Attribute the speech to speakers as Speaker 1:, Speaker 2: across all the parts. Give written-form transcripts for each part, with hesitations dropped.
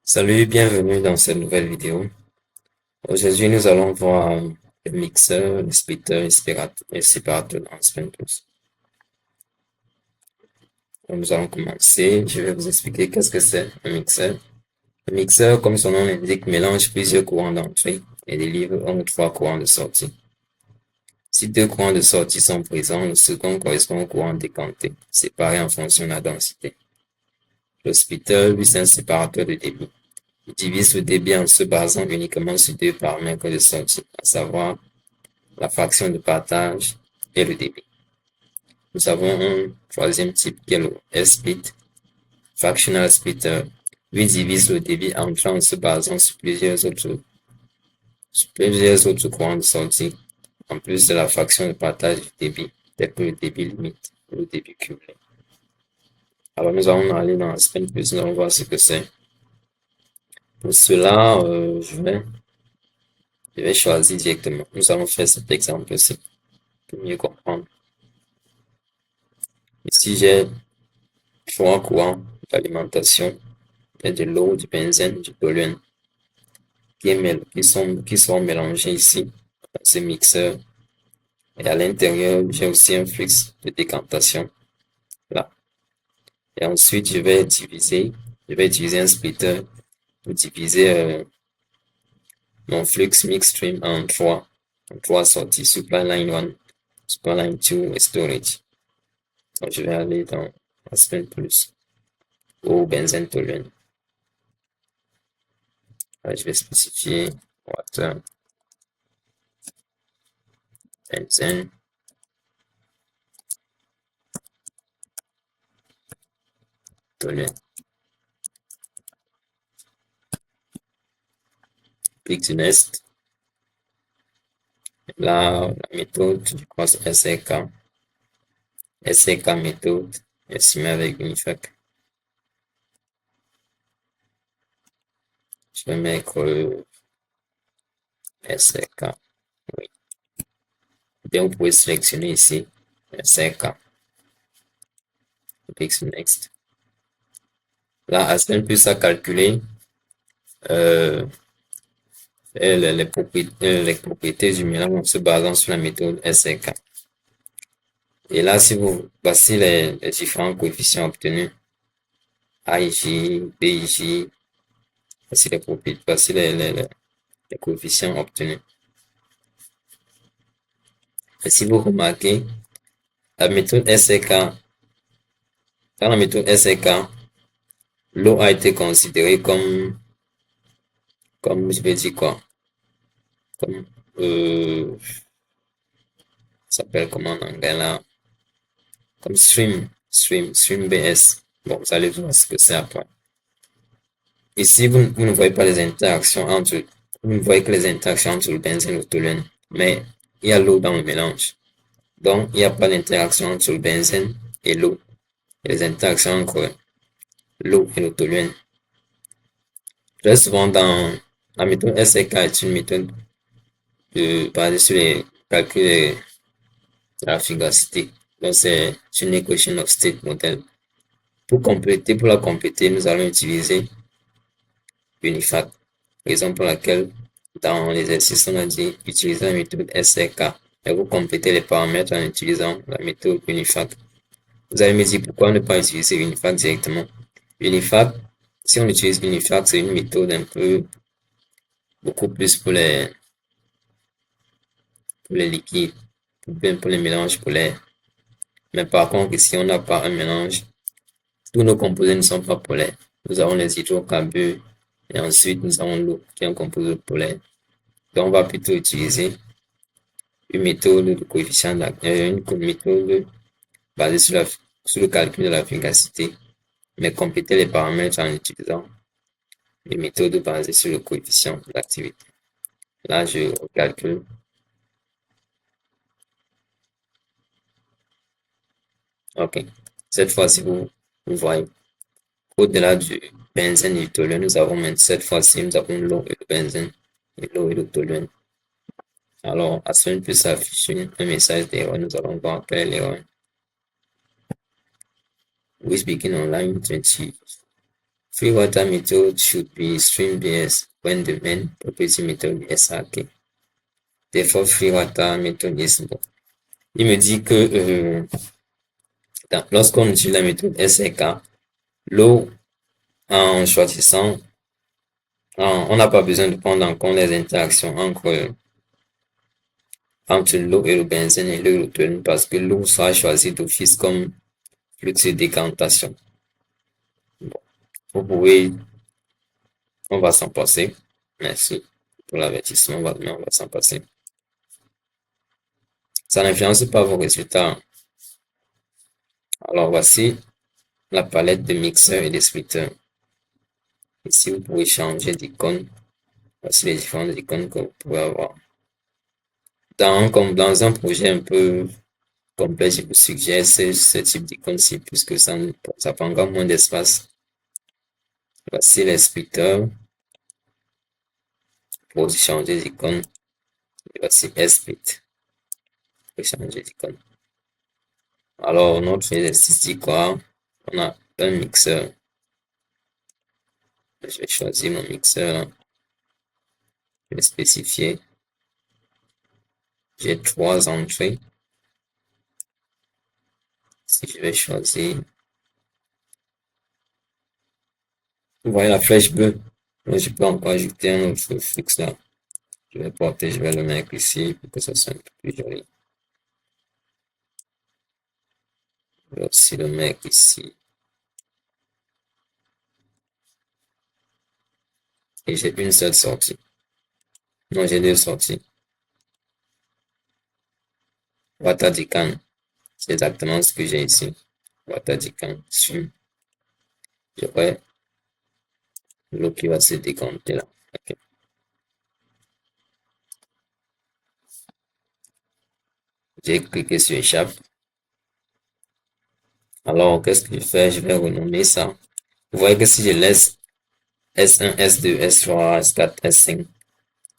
Speaker 1: Salut, bienvenue dans cette nouvelle vidéo. Aujourd'hui, nous allons voir le mixeur, le splitter et le séparateur dans Spin Plus. Donc, nous allons commencer. Je vais vous expliquer qu'est-ce que c'est un mixeur. Le mixeur, comme son nom l'indique, mélange plusieurs courants d'entrée et délivre un ou trois courants de sortie. Si deux courants de sortie sont présents, le second correspond au courant décanté, séparé en fonction de la densité. Le splitter, lui, c'est un séparateur de débit. Il divise le débit en se basant uniquement sur deux paramètres de sortie, à savoir la fraction de partage et le débit. Nous avons un troisième type qui est le S-split, fractional splitter. Lui divise le débit entrant en se basant sur plusieurs autres courants de sortie, en plus de la fraction de partage du débit, tel que le débit limite ou le débit cumulé. Alors nous allons aller dans la semaine plus, nous allons voir ce que c'est. Pour cela, je vais choisir directement. Nous allons faire cet exemple-ci pour mieux comprendre. Ici, j'ai trois courants d'alimentation. Il y a de l'eau, du benzène, du toluène qui sont mélangés ici dans ce mixeur. Et à l'intérieur, j'ai aussi un flux de décantation là. Et ensuite, je vais utiliser un splitter pour diviser mon flux mix stream en trois sorties, supply line 1, supply line 2 et storage. Donc, je vais aller dans Aspen Plus, au benzène toluène. Je vais spécifier water, benzène, toluène. Clique sur Next. Là, la méthode, je crois c'est SRK. SRK méthode, estimée avec Unifac. Je vais mettre SRK. Oui. Bien, vous pouvez sélectionner ici SRK. Clique sur Next. Là, Aspen Plus a calculé les propriétés du mélange en se basant sur la méthode SRK. Et là, si vous passez les différents coefficients obtenus, AIJ, BIJ, voici les propriétés, voici les coefficients obtenus. Et si vous remarquez, la méthode SRK, dans la méthode SRK, l'eau a été considérée comme, je vais dire quoi, comme, ça s'appelle comment en anglais là, comme stream BS. Bon, vous allez voir ce que c'est après. Ici, vous ne voyez pas les interactions entre, vous ne voyez que les interactions entre le benzène et le toluène, mais il y a l'eau dans le mélange. Donc, il n'y a pas d'interaction entre le benzène et l'eau. Et les interactions entre l'eau et le toluène. Très souvent, dans la méthode SRK est une méthode basée sur les calculs de la fugacité. Donc, c'est une equation of state model. Pour la compléter, nous allons utiliser Unifac. Raison pour laquelle, dans l'exercice, on a dit utiliser la méthode SRK. Et vous complétez les paramètres en utilisant la méthode Unifac. Vous allez me dire pourquoi ne pas utiliser Unifac directement. Unifac, si on utilise Unifac, c'est une méthode beaucoup plus pour les liquides, pour les mélanges polaires. Mais par contre, ici, on n'a pas un mélange. Tous nos composés ne sont pas polaires. Nous avons les hydrocarbures et ensuite nous avons l'eau qui est un composé polaire. Donc, on va plutôt utiliser une méthode de coefficient une méthode basée sur le calcul de la fugacité, mais compléter les paramètres en utilisant une méthode basée sur le coefficient d'activité. Là, je calcule. OK. Cette fois-ci, vous voyez, au-delà du benzène et du toluène, nous avons maintenant cette fois-ci, nous avons l'eau et le benzène, et l'eau et le toluène. Alors, à ce moment peut s'afficher un message d'erreur. Nous allons voir quelle est l'erreur. We speaking online 20. Free water method should be stream BS when the main property method est SRK. Therefore, free water method is bon. Il me dit que lorsqu'on utilise la méthode SRK, l'eau, en choisissant, on n'a pas besoin de prendre en compte les interactions entre l'eau et le benzène et le toluène parce que l'eau sera choisie d'office comme flux de décantation. Bon, vous pouvez, on va s'en passer. Merci pour l'avertissement, mais on va s'en passer. Ça n'influence pas vos résultats. Alors voici la palette de mixeurs et de splitters. Ici, vous pouvez changer d'icône. Voici les différentes icônes que vous pouvez avoir. Dans un projet un peu complet, je vous suggère ce type d'icône-ci puisque ça prend encore moins d'espace. Voici les splitters. Pour changer d'icône. Voici S-split. Pour changer d'icône. Alors, notre exercice dit quoi? On a un mixeur. Je vais choisir mon mixeur. Je vais spécifier. J'ai 3 entrées. Si je vais choisir. Vous voyez la flèche bleue. Donc, je peux encore ajouter un autre flux là. Je vais le mettre ici pour que ça soit un peu plus joli. Je vais aussi le mettre ici. Et j'ai une seule sortie. Non, j'ai 2 sorties. Watadikan. C'est exactement ce que j'ai ici. Watadikan. J'aurai l'eau qui va se décanter là. Okay. J'ai cliqué sur échappe. Alors, qu'est-ce que je fais? Je vais renommer ça. Vous voyez que si je laisse S1, S2, S3, S4, S5,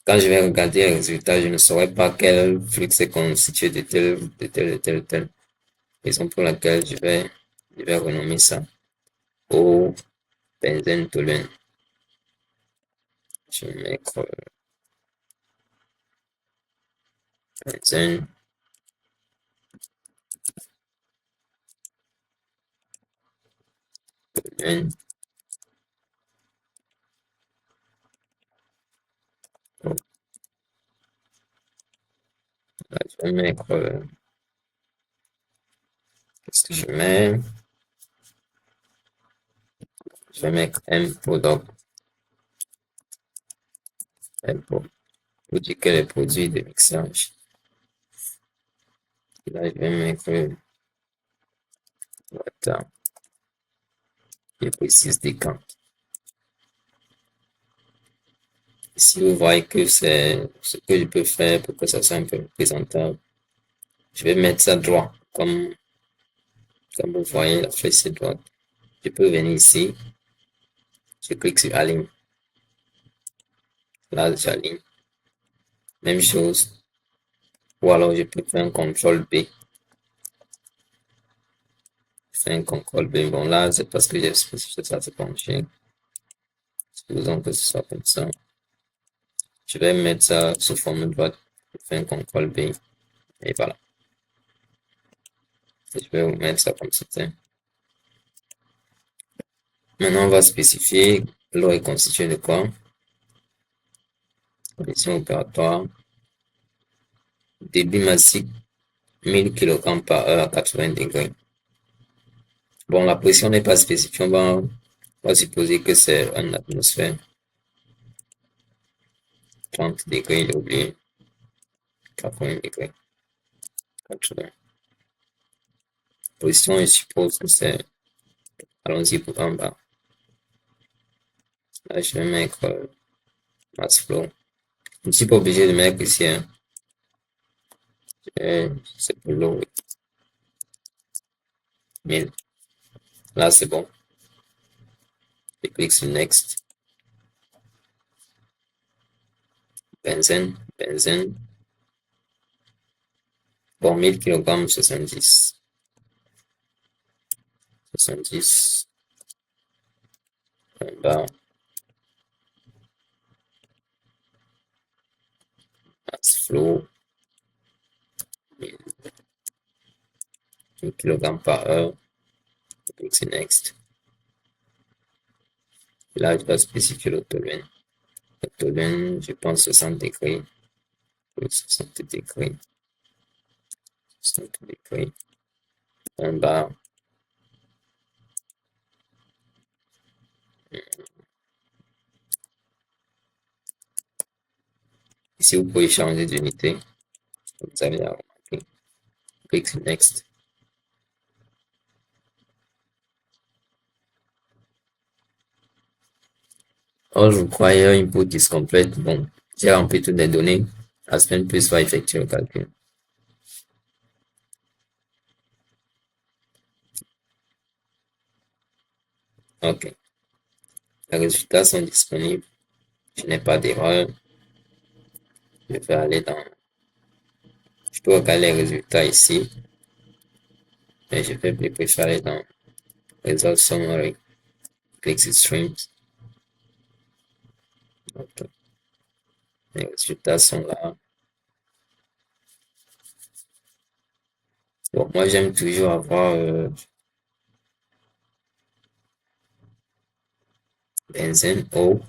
Speaker 1: quand je vais regarder les résultats, je ne saurais pas quel flux est constitué de tel. Raison pour laquelle je vais renommer ça au benzène toluène. Je vais mettre benzène toluène. Là, je vais mettre qu'est-ce que je mets? Je vais mettre M product. M pour dire que les produits de mixage. Là, je vais mettre water. Je précise des camps. Ici, vous voyez que c'est ce que je peux faire pour que ça soit un peu présentable. Je vais mettre ça droit, comme vous voyez, la flèche est droite. Je peux venir ici. Je clique sur Aligne. Là, j'aligne. Même chose. Ou alors, je peux faire un CTRL B. Je fais un CTRL B. Bon, là, c'est parce que j'ai spécifié ça, c'est penché. Supposons que ce soit comme ça. Je vais mettre ça sous forme droite. Je fais un CTRL B. Et voilà. Et je vais vous mettre ça comme c'était. Maintenant, on va spécifier l'eau est constituée de quoi? Condition opératoire. Débit massif 1000 kg par heure à 80 degrés. Bon, la pression n'est pas spécifiée. On va supposer que c'est une atmosphère. 30 degrés, j'ai oublié. 80 degrés. 80. Position, je suppose que c'est. Allons-y pour en bas. Là, je vais mettre mass flow. Je ne suis pas obligé de mettre ici. Hein. C'est pour l'eau. 1000. Là, c'est bon. Je clique sur Next. Benzène. Bon, 1000 kg, 70. 70. Bas, mass flow, 1000 kg par heure. Clique sur Next. Là, je vais spécifier l'autolune. L'autolune, je pense 60 degrés. 60 degrés. 60 degrés. En bas. Ici, vous pouvez changer d'unité. Vous avez à remarquer. Clique sur Next. Oh, je crois qu'il y a une input is complète. Bon, j'ai rempli toutes les données. Aspen Plus va effectuer le calcul. OK. Les résultats sont disponibles. Je n'ai pas d'erreur. Je vais aller dans... Je peux regarder les résultats ici. Mais je vais préférer aller dans Result Summary. Clique sur Streams. OK. Les résultats sont là. Bon, moi, j'aime toujours avoir benzène O.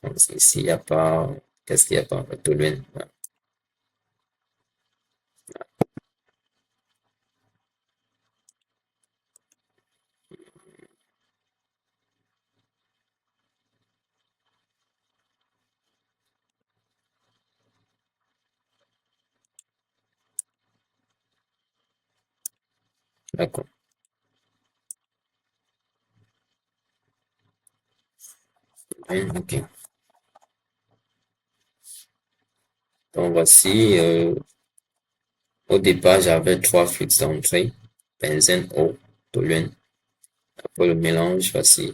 Speaker 1: Donc, ici, il n'y a pas... Qu'est-ce qu'il n'y a pas? Toluène. Voilà. D'accord. OK. Donc, voici... au départ, j'avais 3 flux d'entrée. Benzène, eau, toluène. Après le mélange, voici.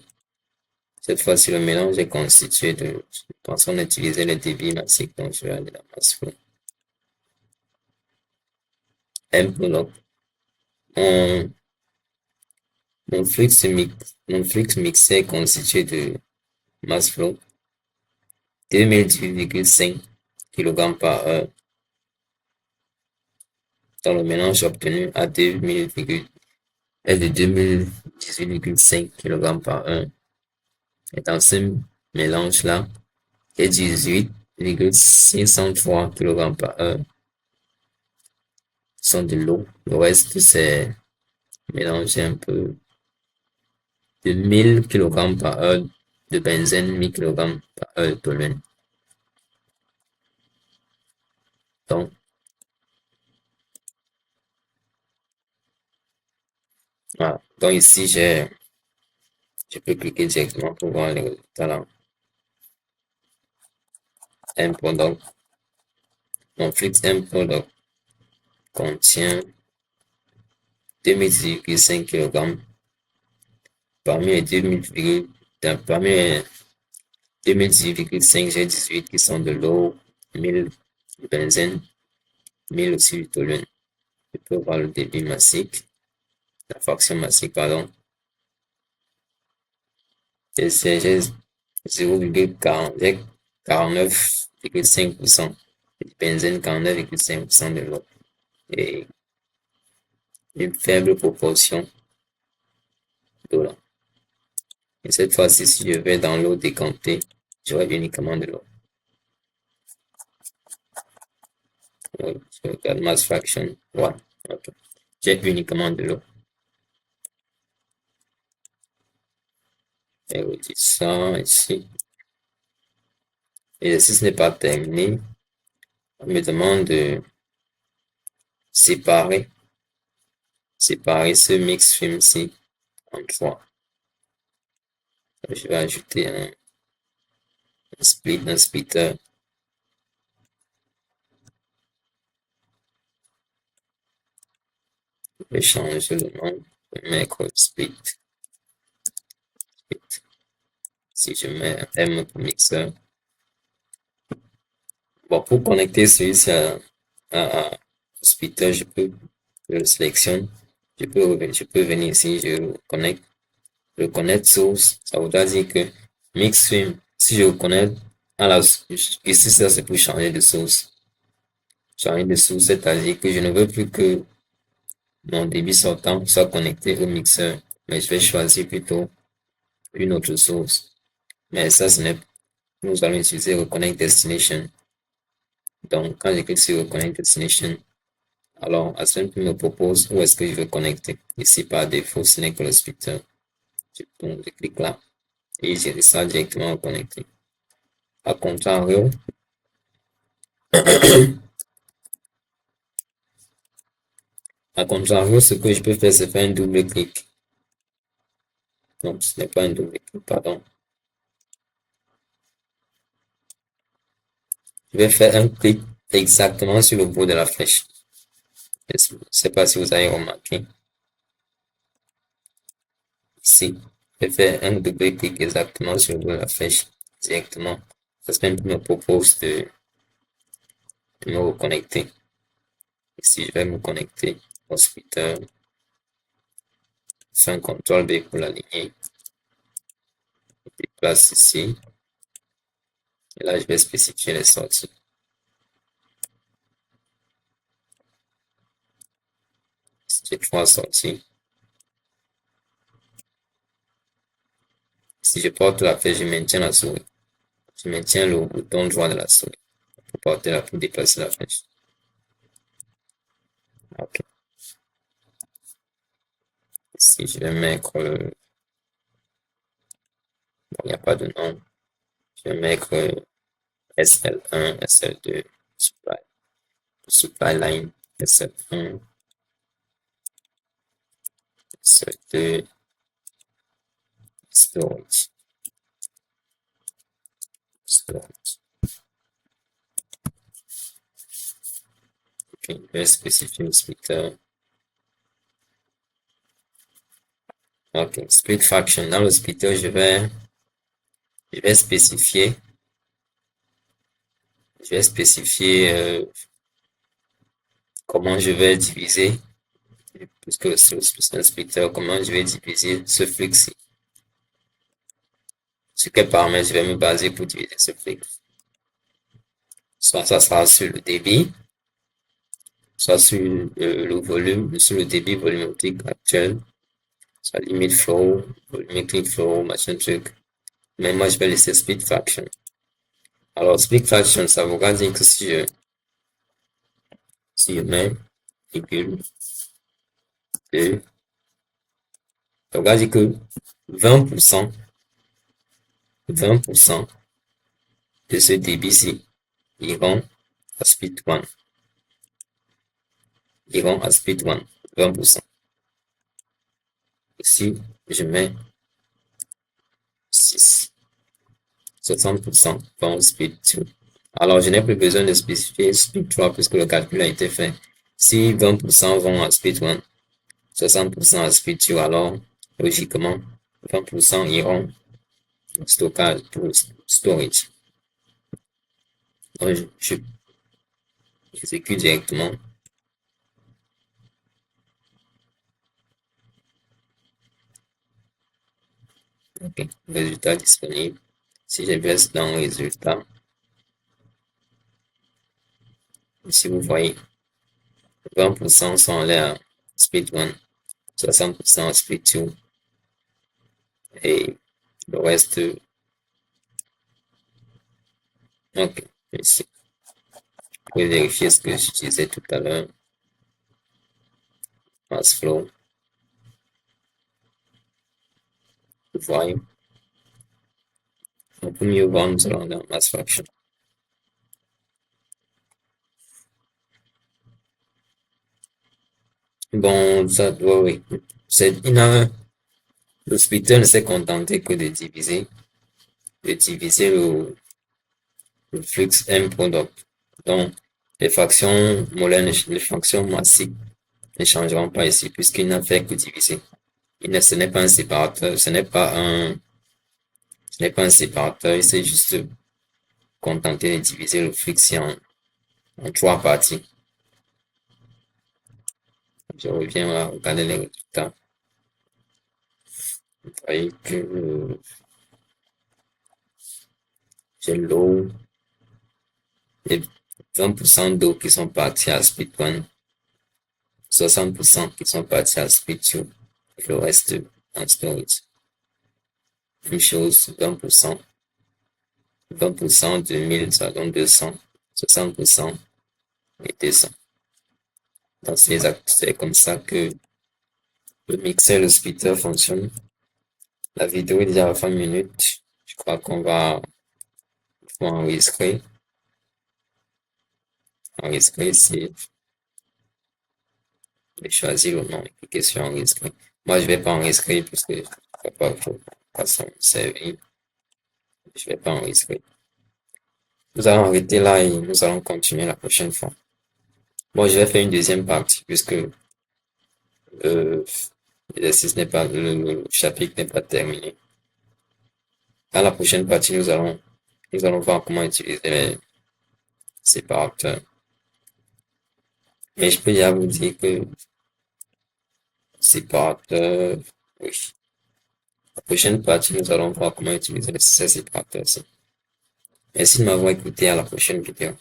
Speaker 1: Cette fois-ci, le mélange est constitué de... Pensons utiliser les débits massiques, donc je vais aller dans mass flow. M pour mon, mon flux mixé est constitué de mass flow 2018,5 kg par heure. Dans le mélange obtenu à 2000, est de 2018,5 kg par heure. Et dans ce mélange-là, et 18,503 kg par heure sont de l'eau. Le reste, c'est mélangé un peu de 1000 kg par heure de benzène, 1000 kg par heure de toluène. Donc, voilà. Donc ici, je peux cliquer directement pour voir les résultats là. M product. Mon flux M product contient 2018,5 kg. Parmi les 2018,5, j'ai 18 qui sont de l'eau, 1000 de benzène, 1000 aussi du toluène. Je peux voir le débit massique, la fraction massique, pardon. Et c'est 49,5% de benzène, 49,5% de l'eau. Et une faible proportion d'eau là. Et cette fois-ci, si je vais dans l'eau décantée, j'aurai uniquement de l'eau. Je regarde mass fraction 1. Okay. J'ai uniquement de l'eau. Et on dit ça ici. L'exercice n'est pas terminé. On me demande de séparer ce mix film-ci en 3. Je vais ajouter un splitter. Je vais changer le nom. Je vais mettre split. Si je mets un M pour mixeur. Bon, pour connecter celui-ci à splitter, je le sélectionne. Je peux venir ici, je connecte. Reconnaître source, ça voudra dire que mix stream, si je reconnais ici ça c'est pour changer de source. Changer de source, c'est-à-dire que je ne veux plus que mon débit sortant soit connecté au mixeur, mais je vais choisir plutôt une autre source. Mais ça, ce n'est, nous allons utiliser Reconnect Destination. Donc, quand je clique sur Reconnect Destination, alors Aspen me propose où est-ce que je veux connecter. Ici, par défaut, ce n'est que le splitter. Donc, je clique là et j'ai ça directement connecté. A contrario, ce que je peux faire, c'est faire un double clic. Donc, ce n'est pas un double clic, pardon. Je vais faire un clic exactement sur le bout de la flèche. Je ne sais pas si vous avez remarqué. Ici, je vais faire un double clic exactement sur le bout de la flèche directement. Ça me propose de me reconnecter. Ici, je vais me connecter au splitter. Fais un CTRL B pour l'aligner. Je déplace ici. Et là, je vais spécifier les sorties. J'ai 3 sorties. Si je porte la flèche, je maintiens la souris. Je maintiens le bouton droit de la souris pour déplacer la flèche. Ok. Ici, je vais mettre, bon, il n'y a pas de nom. Je vais mettre SL1, SL2, supply line, SL1, SL2, storage. Ok, je vais spécifier le splitter. Ok, split faction. Dans le splitter, je vais spécifier, comment je vais diviser, puisque c'est un splitter, comment je vais diviser ce flux-ci. Sur quel paramètre je vais me baser pour diviser ce flux. Soit ça sera sur le débit, soit sur le volume, sur le débit volumétrique actuel, soit limit flow, volumetric flow, machin truc. Mais moi, je vais laisser split fraction. Alors, split fraction, ça voudra dire que si je mets virgule 2, ça voudra dire que 20% de ce débit-ci iront à split 1. Iront à split 1, 20%. Ici, je mets 6. 60% vont au split 2. Alors, je n'ai plus besoin de spécifier split 3 puisque le calcul a été fait. Si 20% vont à split 1, 60% à split 2, alors, logiquement, 20% iront au stockage pour storage. Donc, j'exécute directement. Ok, résultat disponible. Si je baisse dans résultat, ici vous voyez, 20% sont allés à split 1, 60% à split 2, et le reste, ok, ici. Vous pouvez vérifier ce que j'utilisais tout à l'heure. Mass flow. Vous voyez. On peut mieux voir, nous allons dans mass fraction. Bon, ça doit, oui. Le splitter ne s'est contenté que de diviser le flux M product. Donc, les fractions molaires, les fractions massiques ne changeront pas ici puisqu'il n'a fait que diviser. Ce n'est pas un séparateur, ce n'est pas un séparateur, il s'est juste contenté de diviser le flux en 3 parties. Je reviens à regarder les résultats. Vous voyez que j'ai l'eau, et 20% d'eau qui sont partis à speed 1, 60% qui sont partis à speed 2, et le reste en storage. Même chose, 20% de 1000, ça donne 200, 60% et 200. Donc c'est comme ça que le mixer et le splitter fonctionne. La vidéo est déjà à 20 minutes. Je crois qu'on va enregistrer. Enregistrer ici. Je vais choisir le nom et cliquer sur enregistrer. Moi, je vais pas enregistrer puisque je ne vais pas façon servir. Je vais pas enregistrer. Nous allons arrêter là et nous allons continuer la prochaine fois. Bon, je vais faire une deuxième partie puisque euh, l'exercice n'est pas, le chapitre n'est pas terminé. Dans la prochaine partie, nous allons voir comment utiliser les séparateurs. Mais je peux déjà vous dire que séparateur, oui. La prochaine partie, nous allons voir comment utiliser ces séparateurs. Merci de m'avoir écouté, à la prochaine vidéo.